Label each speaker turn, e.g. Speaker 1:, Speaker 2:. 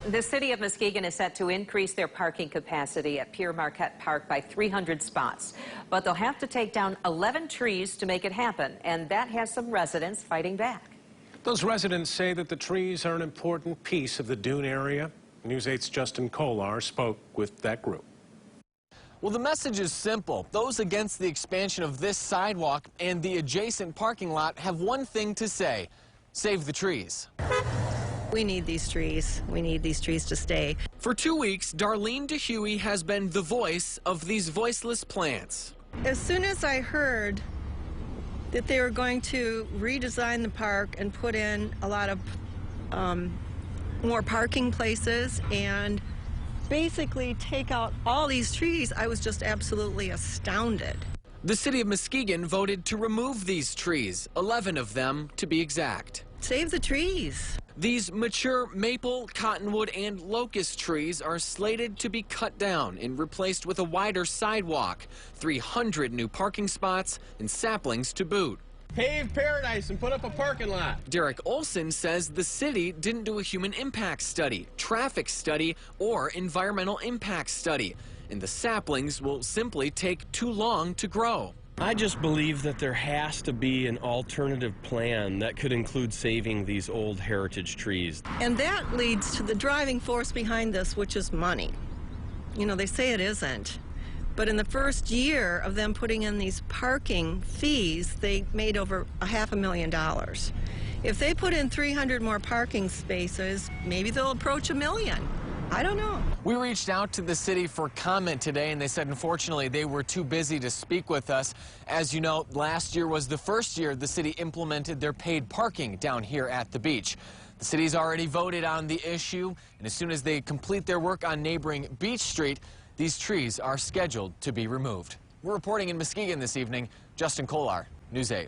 Speaker 1: The city of Muskegon is set to increase their parking capacity at Pierre Marquette Park by 300 spots. But they'll have to take down 11 trees to make it happen, and that has some residents fighting back.
Speaker 2: Those residents say that the trees are an important piece of the dune area. News 8's Justin Kolar spoke with that group.
Speaker 3: Well, the message is simple. Those against the expansion of this sidewalk and the adjacent parking lot have one thing to say: save the trees.
Speaker 4: We need these trees. We need these trees to stay.
Speaker 3: For 2 weeks, Darlene DeHuey has been the voice of these voiceless plants.
Speaker 4: As soon as I heard that they were going to redesign the park and put in a lot of more parking places and basically take out all these trees, I was just absolutely astounded.
Speaker 3: The city of Muskegon voted to remove these trees, 11 of them to be exact.
Speaker 4: Save the trees.
Speaker 3: These mature maple, cottonwood, and locust trees are slated to be cut down and replaced with a wider sidewalk, 300 new parking spots, and saplings to boot.
Speaker 5: Pave paradise and put up a parking lot.
Speaker 3: Derek Olson says the city didn't do a human impact study, traffic study, or environmental impact study, and the saplings will simply take too long to grow.
Speaker 6: I just believe that there has to be an alternative plan that could include saving these old heritage trees.
Speaker 4: And that leads to the driving force behind this, which is money. You know, they say it isn't. But in the first year of them putting in these parking fees, they made over $500,000. If they put in 300 more parking spaces, maybe they'll approach $1 million. I don't know.
Speaker 3: We reached out to the city for comment today, and they said unfortunately they were too busy to speak with us. As you know, last year was the first year the city implemented their paid parking down here at the beach. The city's already voted on the issue, and as soon as they complete their work on neighboring Beach Street, these trees are scheduled to be removed. We're reporting in Muskegon this evening. Justin Kolar, News 8.